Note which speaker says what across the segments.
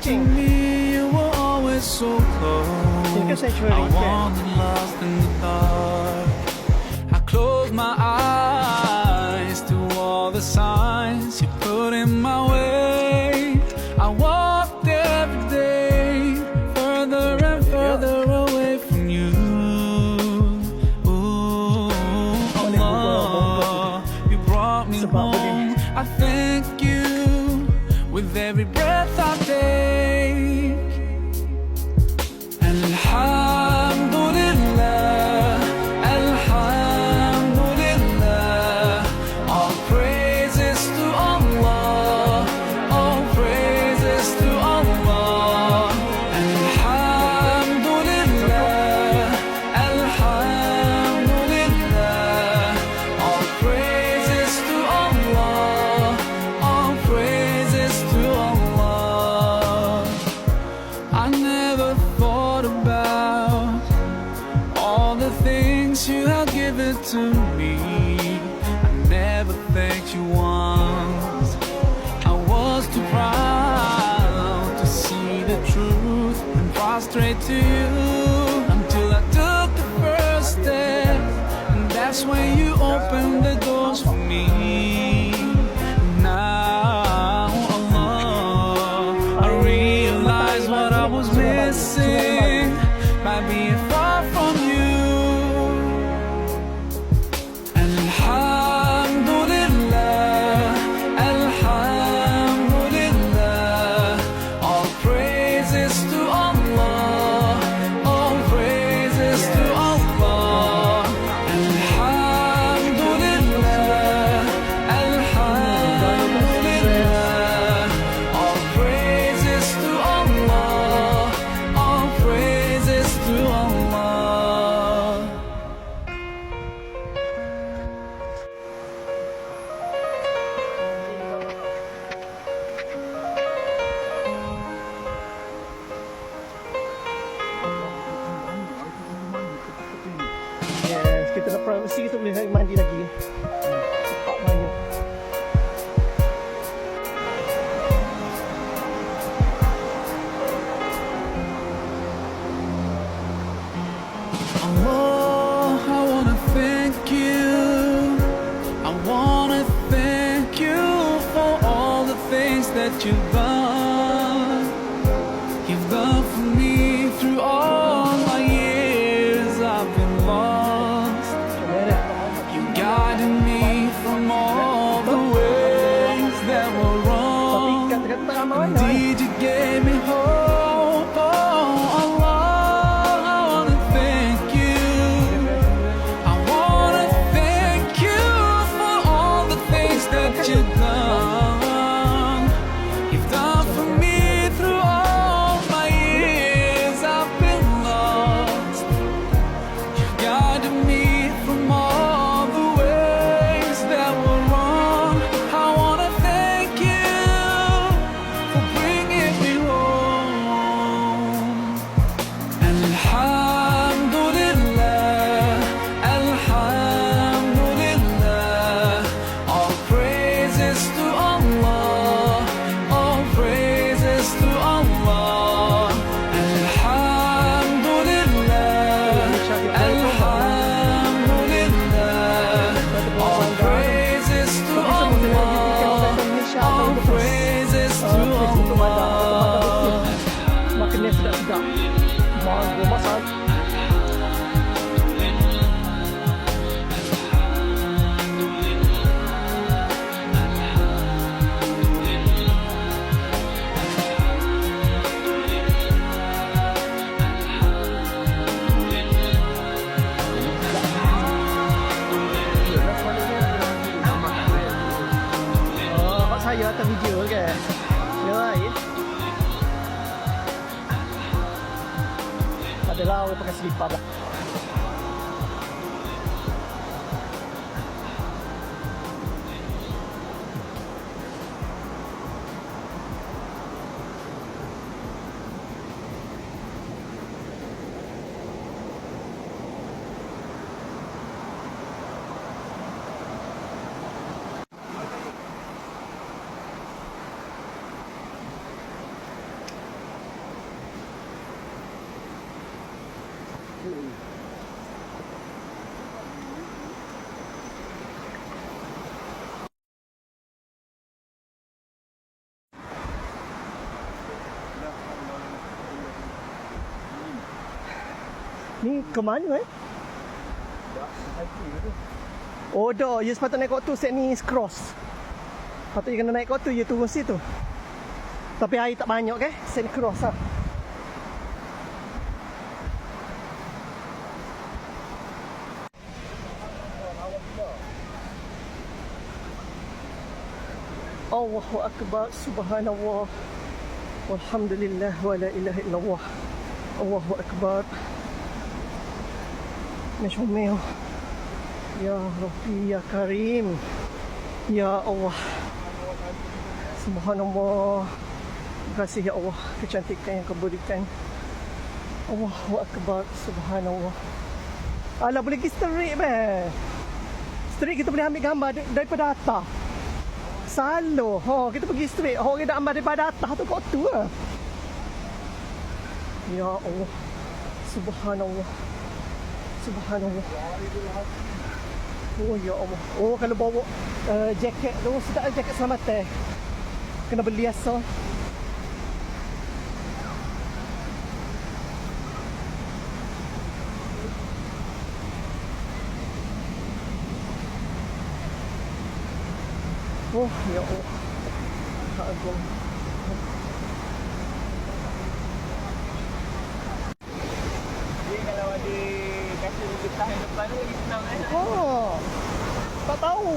Speaker 1: to
Speaker 2: King.
Speaker 1: me, you were always so close.
Speaker 2: Silka Sanctuary
Speaker 1: I
Speaker 2: din.
Speaker 1: wandered lost in the dark. I closed my eyes to all the signs you put in my way. I walked every day further and further away from you. Ooh, Allah, you brought me home. I thank you with every breath I take. Alhamdulillah, Alhamdulillah, all praises to Allah, all praises to Allah. Alhamdulillah, Alhamdulillah, all praises to Allah, all praises to Allah. I never thought about all the things you have given to me. I never thanked you once. I was too proud to see the truth and prostrate to you until I took the first step, and that's when you opened the doors for me. Now, Allah, I realize what I was missing by being far from you. Alhamdulillah, Alhamdulillah, all praises to Allah, all praises to Allah. Alhamdulillah, Alhamdulillah, all praises to Allah, all praises to Allah.
Speaker 2: Yes, kita nak privacy, kita boleh naik mandi lagi. Tempat banyak.
Speaker 1: Allah, I wanna thank you. I wanna thank you for all the things that you've done. You've done for me through all my years I've been lost. You guided me from all the ways that were
Speaker 2: Tapi
Speaker 1: wrong.
Speaker 2: kata-kata ramai mana?
Speaker 1: Indeed, you gave me hope. Oh, Allah, I wanna thank you. I wanna thank you for all the things that you've done. You've done for me through all my years I've been lost. You guided me from all the ways that were wrong. I wanna thank you for bringing me home. Alhamdulillah, Alhamdulillah, all praises to Allah, all praises to Allah. Alhamdulillah, Alhamdulillah, all praises to Allah, all praises to Allah.
Speaker 2: Makannya sedap-sedap. Mango masak. Oh, kat saya atas video ke? Ya, ya. Adalah orang pakai selipar lah. Ni ke mana Oh dah, you sepatutnya naik kot tu set ni cross. Patutnya kena naik kot tu, you turun situ. Tapi air tak banyak ke, set ni cross lah. Allahu Akbar, Subhanallah, walhamdulillah, wa la ilaha illallah. Allahu Akbar. Nashumeo. Ya Rabbi, Ya Karim, Ya Allah. Subhanallah. Terima kasih Ya Allah, kecantikan yang kau berikan. Allahu Akbar, Subhanallah. Alah, boleh pergi street beh. Street kita boleh ambil gambar daripada atas. Salo, kita pergi street. Kita ambil daripada atas tu kat tu lah. Ya Allah. Subhanallah. Subhanallah. Oh ya Allah. Oh, kalau bawa jaket tu, sedap jaket selamatan. Kena beli asal. Oh ya Allah. Agung.
Speaker 3: Jadi kalau ada kata getah yang depan tu lagi senang kan?
Speaker 2: Oh. Tak tahu.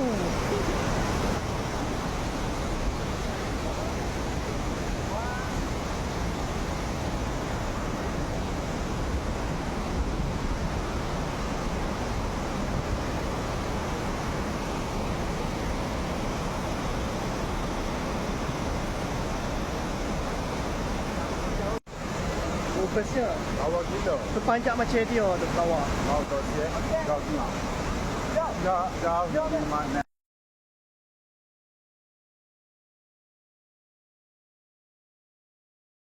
Speaker 2: Oh, bestnya.
Speaker 4: Awak gila.
Speaker 2: Terpanjang macam dia tu bawah.
Speaker 4: Kau tahu dia? Kau tengok. Jauh di mana?